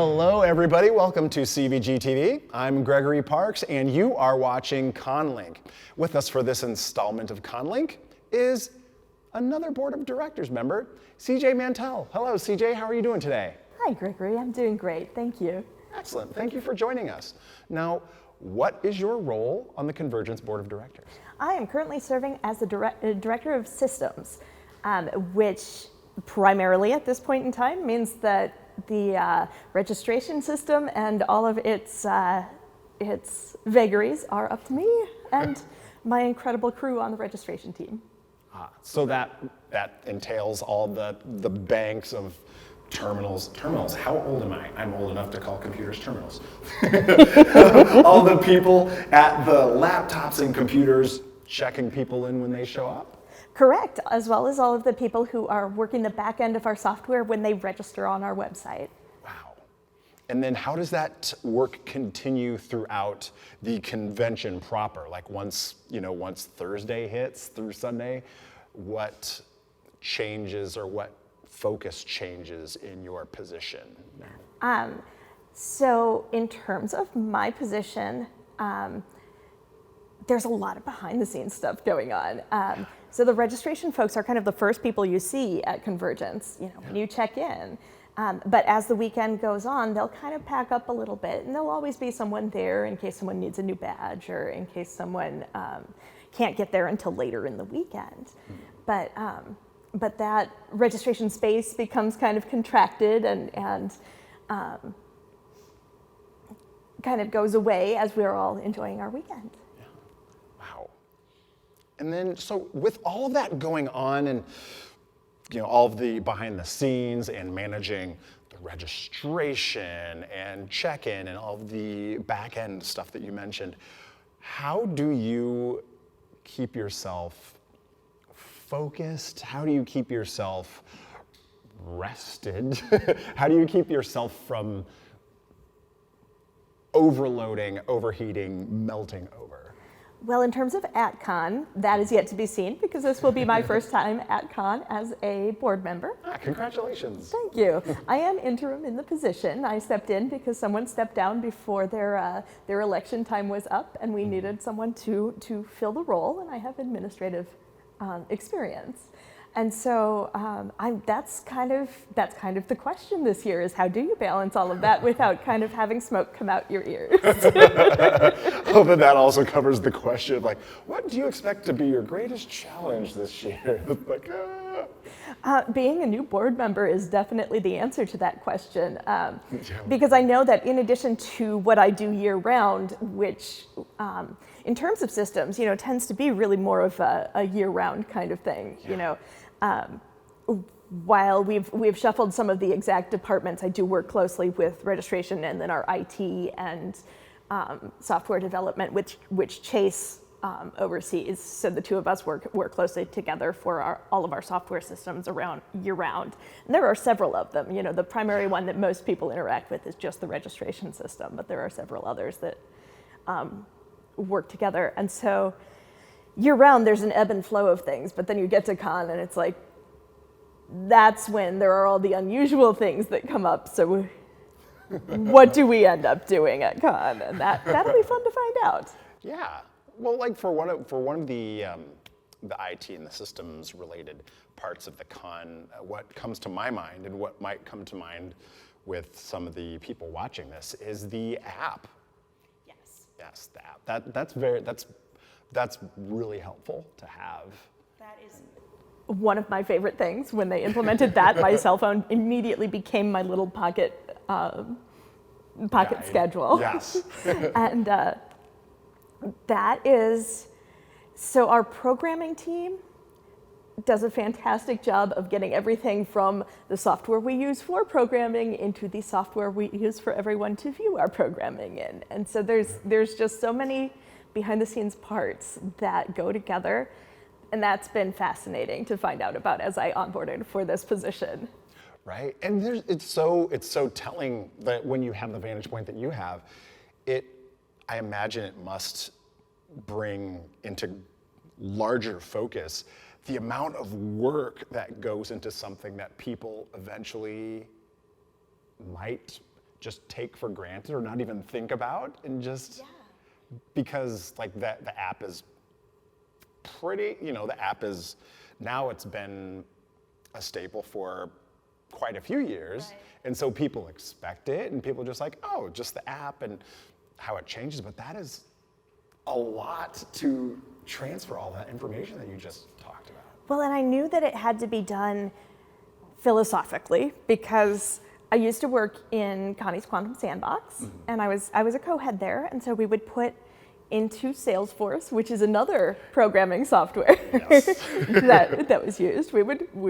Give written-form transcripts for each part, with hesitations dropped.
Hello, everybody. Welcome to CVG-TV. I'm Gregory Parks, and you are watching CONlink. With us for this installment of CONlink is another board of directors member, CJ Mantel. Hello, CJ. How are you doing today? Hi, Gregory. I'm doing great. Thank you. Excellent. Thank you for joining us. Now, what is your role on the CONvergence board of directors? I am currently serving as the Director of Systems, which primarily at this point in time means that the registration system and all of its vagaries are up to me and my incredible crew on the registration team. So that entails all the banks of terminals. How old am I? I'm old enough to call computers terminals. All the people at the laptops and computers checking people in when they show up? Correct, as well as all of the people who are working the back end of our software when they register on our website. Wow. And then how does that work continue throughout the convention proper? Like once Thursday hits through Sunday, what changes or what focus changes in your position? So in terms of my position, there's a lot of behind the scenes stuff going on. So the registration folks are kind of the first people you see at CONvergence, when you check in. But as the weekend goes on, they'll kind of pack up a little bit, and there'll always be someone there in case someone needs a new badge or in case someone can't get there until later in the weekend. But that registration space becomes kind of contracted and kind of goes away as we're all enjoying our weekend. Wow. And then, so with all of that going on and all of the behind the scenes and managing the registration and check-in and all of the back-end stuff that you mentioned, how do you keep yourself focused? How do you keep yourself rested? How do you keep yourself from overloading, overheating, melting over? Well, in terms of at Con, that is yet to be seen because this will be my first time at Con as a board member. Congratulations. Thank you. I am interim in the position. I stepped in because someone stepped down before their election time was up, and we needed someone to fill the role, and I have administrative experience. And so that's kind of the question this year is how do you balance all of that without kind of having smoke come out your ears? Oh, but that also covers the question of like, what do you expect to be your greatest challenge this year? Like, Being a new board member is definitely the answer to that question, because I know that in addition to what I do year round, which in terms of systems, tends to be really more of a year-round kind of thing. While we've shuffled some of the exact departments, I do work closely with registration and then our IT and software development, which Chase oversees. So the two of us work closely together for all of our software systems around year-round. And there are several of them. The primary one that most people interact with is just the registration system, but there are several others that work together. And so year-round, there's an ebb and flow of things, but then you get to Con and it's like, that's when there are all the unusual things that come up. So what do we end up doing at Con? And that'll be fun to find out. Yeah. Well, like for one of the IT and the systems related parts of the Con, what comes to my mind and what might come to mind with some of the people watching this is the app. Yes, the app. That's really helpful to have. That is one of my favorite things. When they implemented that, my cell phone immediately became my little pocket schedule. Yes. And that is, so our programming team does a fantastic job of getting everything from the software we use for programming into the software we use for everyone to view our programming in. And so there's just so many behind the scenes parts that go together, and that's been fascinating to find out about as I onboarded for this position. Right, and it's so telling that when you have the vantage point that you have, I imagine it must bring into larger focus the amount of work that goes into something that people eventually might just take for granted or not even think about, and just because like the app is pretty, the app is, now it's been a staple for quite a few years. Right. And so people expect it, and people are just like, oh, just the app and how it changes. But that is a lot to transfer all that information that you just talked about. Well, and I knew that it had to be done philosophically because I used to work in Connie's Quantum Sandbox, and I was a co-head there, and so we would put into Salesforce, which is another programming software that was used. We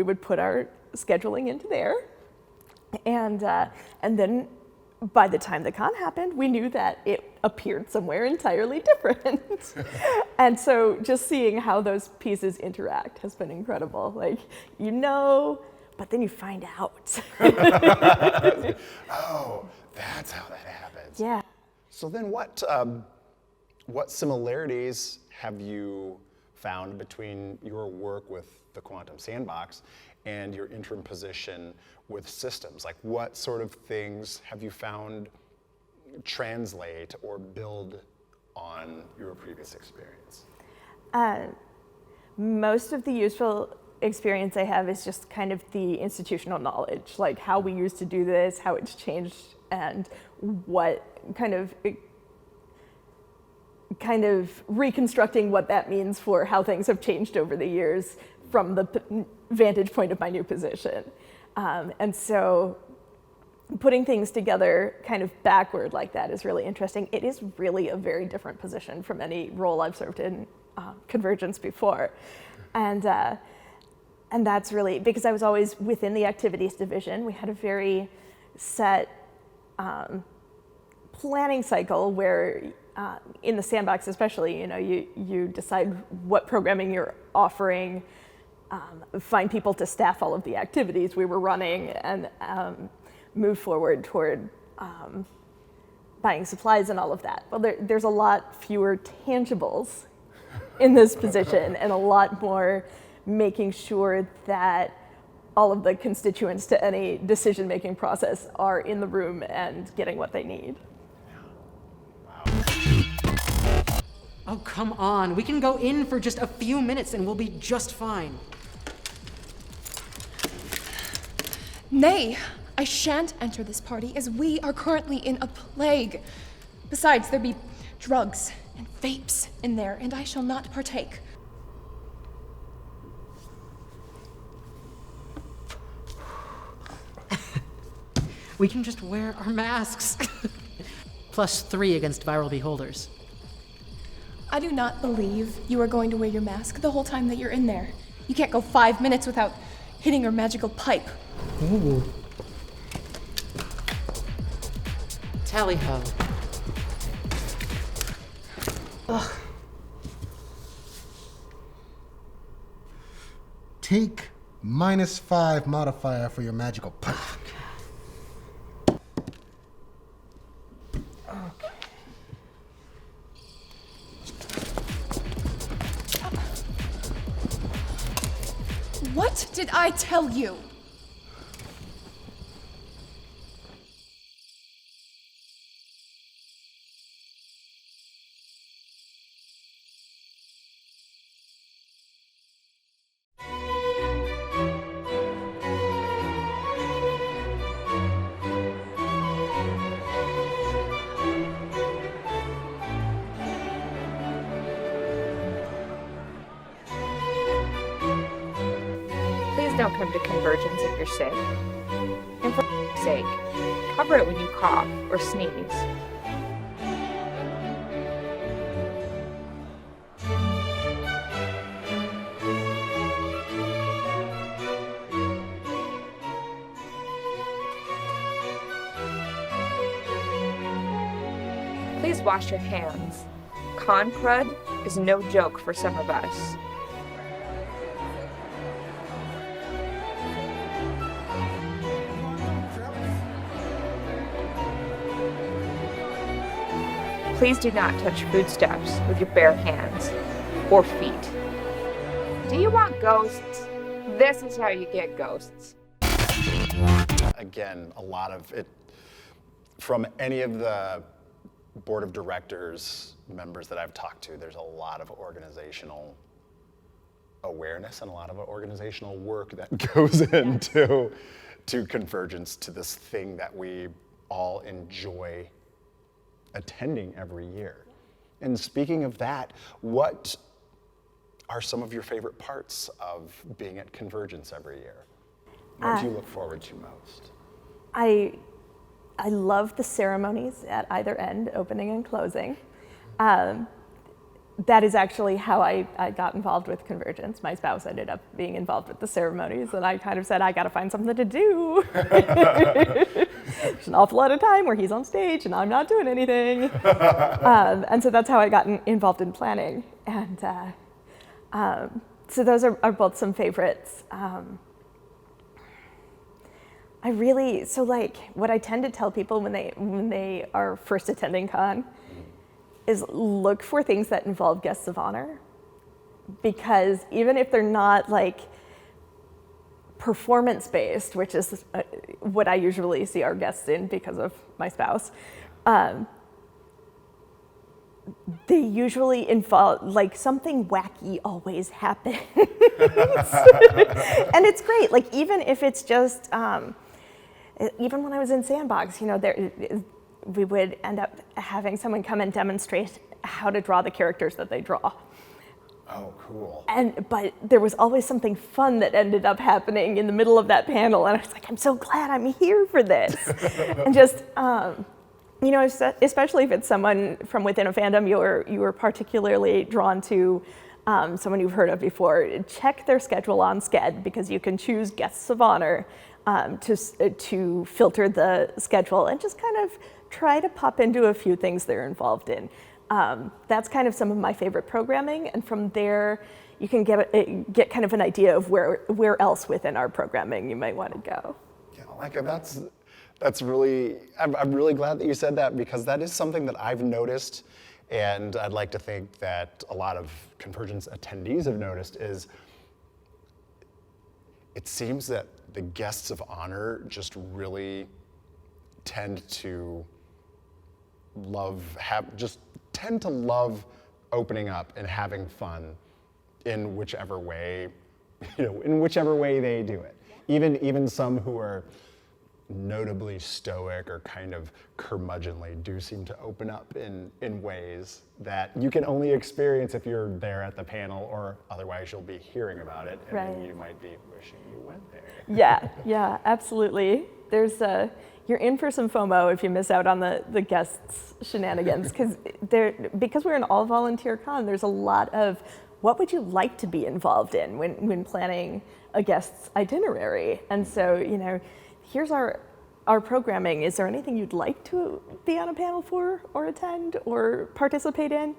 would put our scheduling into there, and then by the time the con happened, we knew that it appeared somewhere entirely different. And so just seeing how those pieces interact has been incredible. Like, but then you find out. Oh, that's how that happens. Yeah. So then what similarities have you found between your work with the Quantum Sandbox and your interim position with systems? Like, what sort of things have you found translate or build on your previous experience? Most of the useful experience I have is just kind of the institutional knowledge, like how we used to do this, how it's changed, and what kind of reconstructing what that means for how things have changed over the years from the vantage point of my new position. And so putting things together kind of backward like that is really interesting. It is really a very different position from any role I've served in CONvergence before. And that's really, because I was always within the activities division. We had a very set planning cycle where in the sandbox especially, you decide what programming you're offering, find people to staff all of the activities we were running, and move forward toward buying supplies and all of that. Well, there's a lot fewer tangibles in this position, and a lot more making sure that all of the constituents to any decision-making process are in the room and getting what they need. Oh, come on. We can go in for just a few minutes and we'll be just fine. Nay, I shan't enter this party as we are currently in a plague. Besides, there be drugs and vapes in there, and I shall not partake. We can just wear our masks. +3 against viral beholders. I do not believe you are going to wear your mask the whole time that you're in there. You can't go 5 minutes without hitting your magical pipe. Ooh. Tally-ho. Ugh. Take -5 modifier for your magical pipe. What did I tell you? Don't come to CONvergence if you're sick. And for sake, cover it when you cough or sneeze. Please wash your hands. Con crud is no joke for some of us. Please do not touch foodstuffs with your bare hands or feet. Do you want ghosts? This is how you get ghosts. Again, a lot of it, from any of the board of directors members that I've talked to, there's a lot of organizational awareness and a lot of organizational work that goes into CONvergence, to this thing that we all enjoy attending every year. And speaking of that, what are some of your favorite parts of being at CONvergence every year? What do you look forward to most? I love the ceremonies at either end, opening and closing. That is actually how I got involved with CONvergence. My spouse ended up being involved with the ceremonies, and I kind of said, I gotta find something to do. There's an awful lot of time where he's on stage and I'm not doing anything. And so that's how I got involved in planning. And so those are both some favorites. What I tend to tell people when they are first attending con is look for things that involve guests of honor, because even if they're not like performance-based, which is what I usually see our guests in because of my spouse, they usually involve, like, something wacky always happens. And it's great, like, even if it's just, even when I was in Sandbox, we would end up having someone come and demonstrate how to draw the characters that they draw. Oh, cool. But there was always something fun that ended up happening in the middle of that panel, and I was like, I'm so glad I'm here for this. And just, especially if it's someone from within a fandom you are particularly drawn to, someone you've heard of before, check their schedule on Sched, because you can choose guests of honor to filter the schedule and just kind of try to pop into a few things they're involved in. That's kind of some of my favorite programming, and from there you can get kind of an idea of where else within our programming you might want to go. Yeah, like that's really, I'm really glad that you said that, because that is something that I've noticed, and I'd like to think that a lot of CONvergence attendees have noticed, is it seems that the guests of honor just really tend to love opening up and having fun in whichever way, they do it. Even some who are notably stoic or kind of curmudgeonly do seem to open up in ways that you can only experience if you're there at the panel, or otherwise you'll be hearing about it and then you might be wishing you went there. Yeah, absolutely. You're in for some FOMO if you miss out on the guests' shenanigans, because we're an all-volunteer con. There's a lot of what would you like to be involved in when planning a guest's itinerary, and so here's our programming. Is there anything you'd like to be on a panel for, or attend, or participate in?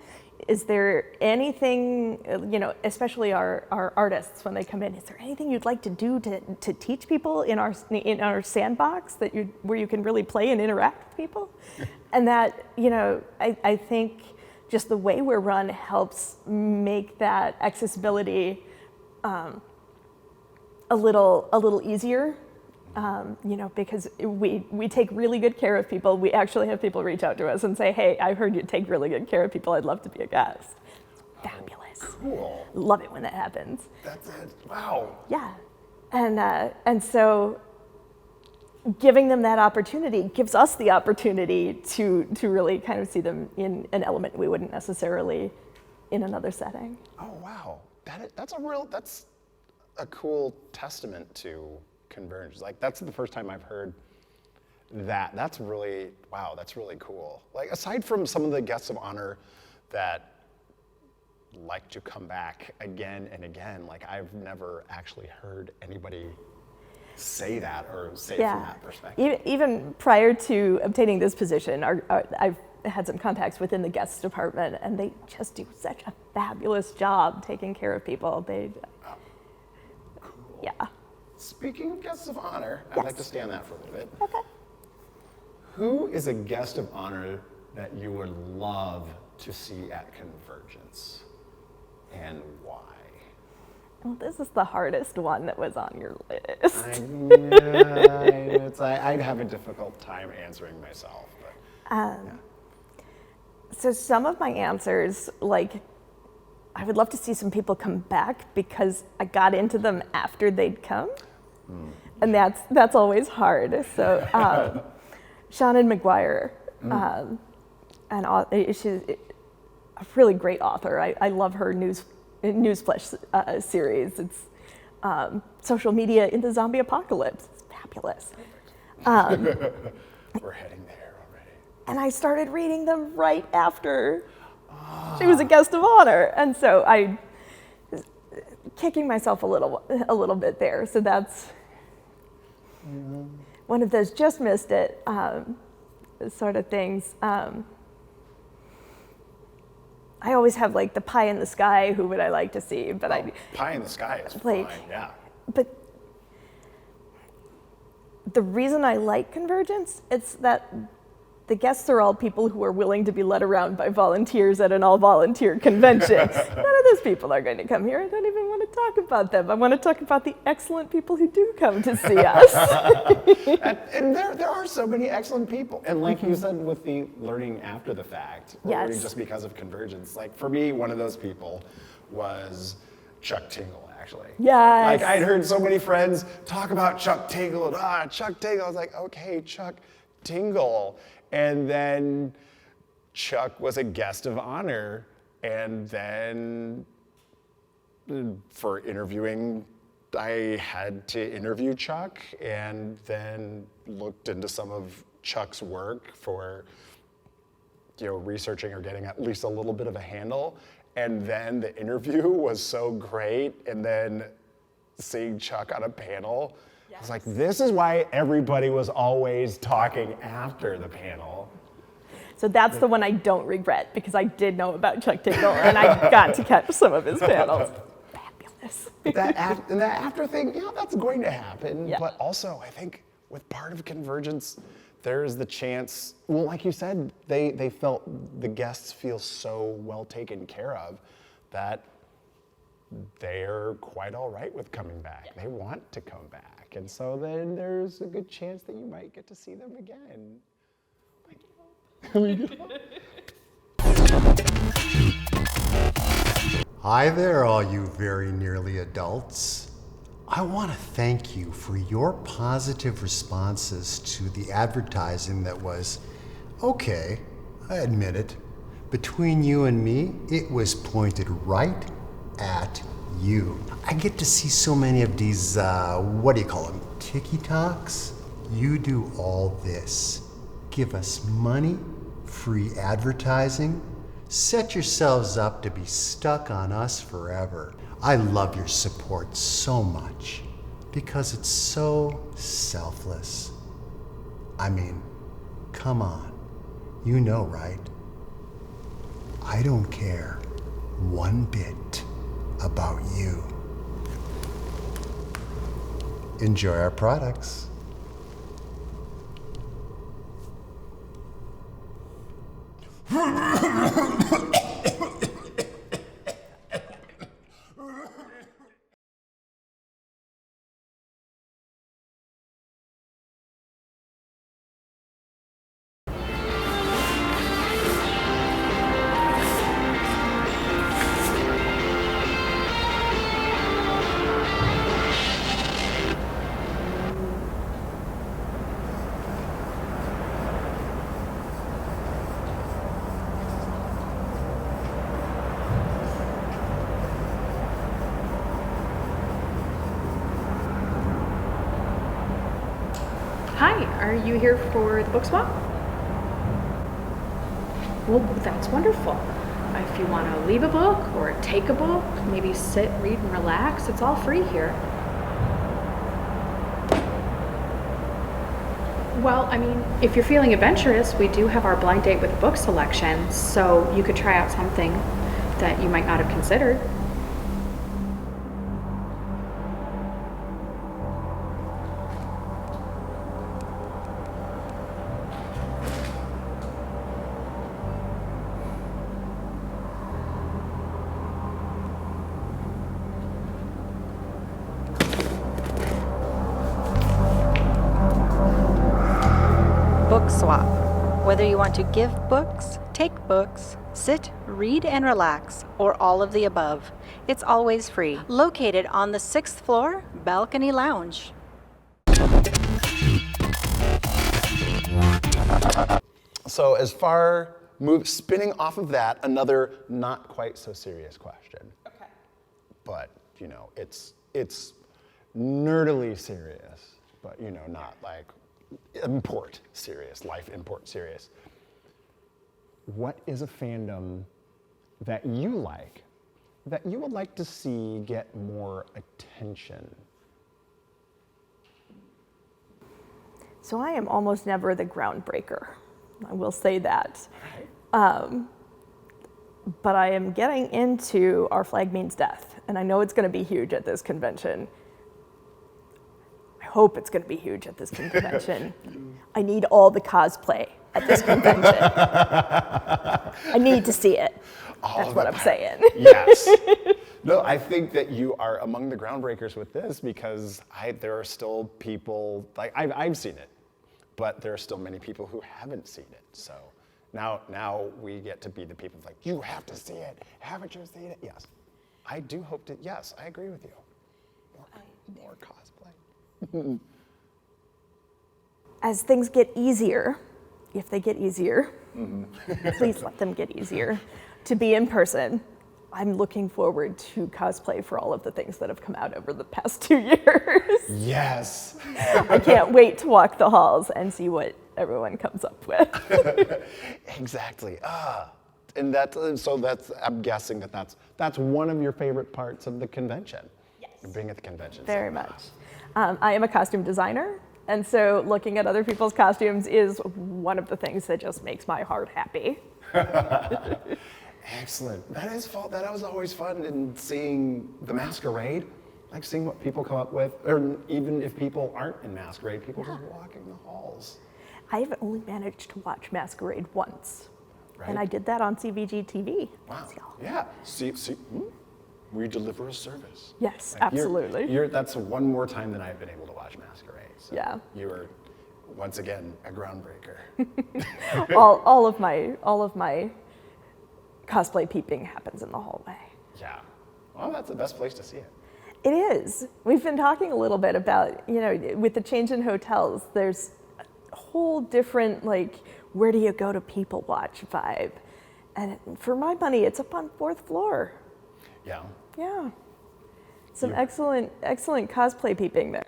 Is there anything, especially our artists when they come in, is there anything you'd like to do to teach people in our sandbox where you can really play and interact with people? And that, I think just the way we're run helps make that accessibility a little easier. Because we take really good care of people. We actually have people reach out to us and say, hey, I heard you take really good care of people. I'd love to be a guest. Fabulous. Cool. Love it when that happens. That's it. Wow. Yeah. And so giving them that opportunity gives us the opportunity to really kind of see them in an element we wouldn't necessarily in another setting. Oh, wow. That's a cool testament to CONvergence. Like, that's the first time I've heard that. That's really cool. Like, aside from some of the guests of honor that like to come back again and again, like, I've never actually heard anybody say that or say it from that perspective. Even prior to obtaining this position, I've had some contacts within the guests department, and they just do such a fabulous job taking care of people. Cool. Yeah. Speaking of guests of honor, Yes. I'd like to stay on that for a little bit. Okay. Who is a guest of honor that you would love to see at CONvergence, and why? Well, this is the hardest one that was on your list. I'd have a difficult time answering myself. But, So some of my answers, like, I would love to see some people come back because I got into them after they'd come. And that's always hard. So Shannon McGuire, she's a really great author. I love her Newsflash series. It's social media in the zombie apocalypse. It's fabulous. We're heading there already. And I started reading them right after she was a guest of honor. And so I was kicking myself a little bit there. So that's one of those just missed it sort of things. I always have like the pie in the sky, who would I like to see? But Pie in the sky is like, fine, yeah. But the reason I like CONvergence, it's that the guests are all people who are willing to be led around by volunteers at an all-volunteer convention. None of those people are going to come here. I don't even want to talk about them. I want to talk about the excellent people who do come to see us. and there are so many excellent people. And like you said with the learning after the fact, or learning just because of CONvergence, like for me, one of those people was Chuck Tingle, actually. Yes. Like I'd heard so many friends talk about Chuck Tingle, and Chuck Tingle. I was like, okay, Chuck Tingle. And then Chuck was a guest of honor. And then for interviewing, I had to interview Chuck and then looked into some of Chuck's work for, researching or getting at least a little bit of a handle. And then the interview was so great. And then seeing Chuck on a panel, I was like, this is why everybody was always talking after the panel. So that's the one I don't regret, because I did know about Chuck Tingle and I got to catch some of his panels. Fabulous. That after thing, that's going to happen. Yeah. But also, I think with part of CONvergence, there's the chance, well, like you said, they felt the guests feel so well taken care of that they're quite all right with coming back. They want to come back. And so then there's a good chance that you might get to see them again. Hi there, all you very nearly adults. I want to thank you for your positive responses to the advertising that was, okay, I admit it, between you and me, it was pointed right at you. I get to see so many of these, what do you call them, TikToks? You do all this. Give us money, free advertising, set yourselves up to be stuck on us forever. I love your support so much because it's so selfless. I mean, come on, you know, right? I don't care one bit about you. Enjoy our products. Hi, are you here for the book swap? Well, that's wonderful. If you want to leave a book or take a book, maybe sit, read, and relax, it's all free here. Well, I mean, if you're feeling adventurous, we do have our blind date with a book selection, so you could try out something that you might not have considered. book swap. Whether you want to give books, take books, sit, read, and relax, or all of the above, it's always free. Located on the 6th floor, Balcony Lounge. So as far spinning off of that, another not quite so serious question. Okay. But it's nerdily serious, but not like life import serious. What is a fandom that you like that you would like to see get more attention? So I am almost never the groundbreaker. I will say that. But I am getting into Our Flag Means Death, and I know it's going to be huge at this convention. I hope it's going to be huge at this convention. I need all the cosplay at this convention. I need to see it. That's what I'm saying. Yes. No, I think that you are among the groundbreakers with this because there are still people, like I've seen it, but there are still many people who haven't seen it. So now we get to be the people like, you have to see it. Haven't you seen it? Yes. I do hope to, yes, I agree with you. More cosplay. As things get easier, if they get easier, please let them get easier, to be in person, I'm looking forward to cosplay for all of the things that have come out over the past 2 years. Yes. I can't wait to walk the halls and see what everyone comes up with. Exactly. And I'm guessing that's one of your favorite parts of the convention. Yes. Being at the convention. Very much. I am a costume designer, and so looking at other people's costumes is one of the things that just makes my heart happy. Excellent. That was always fun in seeing the masquerade, like seeing what people come up with, or even if people aren't in masquerade, people just walking the halls. I've only managed to watch Masquerade once, right. And I did that on CVG-TV. Wow. Yeah. See, we deliver a service. Yes, like absolutely. That's one more time than I've been able to watch Masquerade. So yeah. You are once again a groundbreaker. all of my cosplay peeping happens in the hallway. Yeah. Well, that's the best place to see it. It is. We've been talking a little bit about, with the change in hotels, there's a whole different, where do you go to people watch vibe. And for my money, it's up on 4th floor. Yeah. Yeah. Some excellent cosplay peeping there.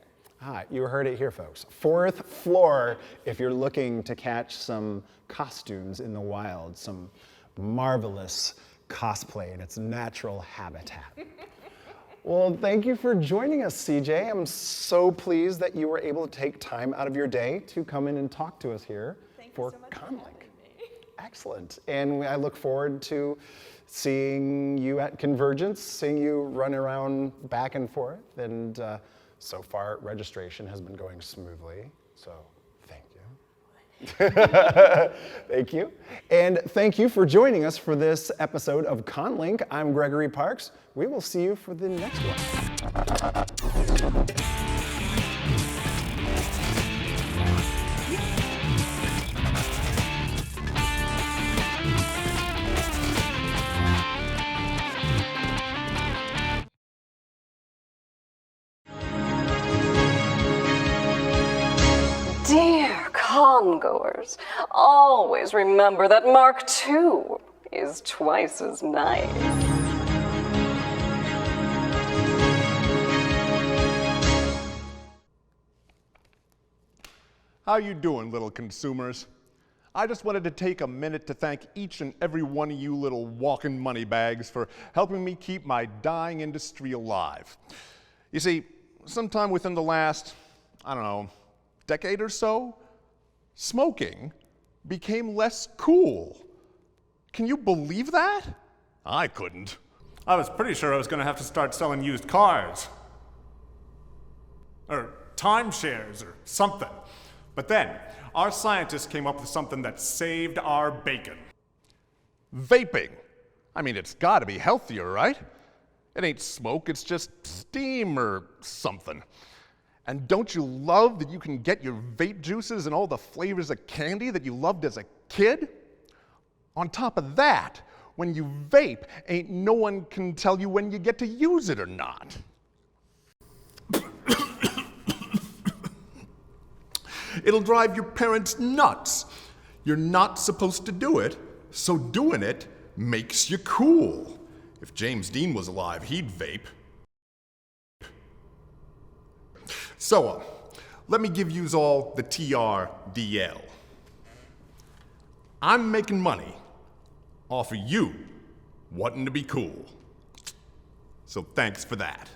You heard it here, folks. 4th floor, if you're looking to catch some costumes in the wild, some marvelous cosplay in its natural habitat. Well, thank you for joining us, CJ. I'm so pleased that you were able to take time out of your day to come in and talk to us here for ConLink. Excellent. And I look forward to seeing you at CONvergence, seeing you run around back and forth. And so far, registration has been going smoothly. So thank you. Thank you. And thank you for joining us for this episode of ConLink. I'm Gregory Parks. We will see you for the next one. Dear congoers, always remember that Mark II is twice as nice. How you doing, little consumers? I just wanted to take a minute to thank each and every one of you little walking money bags for helping me keep my dying industry alive. You see, sometime within the last, decade or so, smoking became less cool. Can you believe that? I couldn't. I was pretty sure I was going to have to start selling used cars. Or timeshares or something. But then, our scientists came up with something that saved our bacon. Vaping. It's gotta be healthier, right? It ain't smoke, it's just steam or something. And don't you love that you can get your vape juices in all the flavors of candy that you loved as a kid? On top of that, when you vape, ain't no one can tell you when you get to use it or not. It'll drive your parents nuts. You're not supposed to do it, so doing it makes you cool. If James Dean was alive, he'd vape. So, let me give yous all the TRDL. I'm making money off of you wanting to be cool. So thanks for that.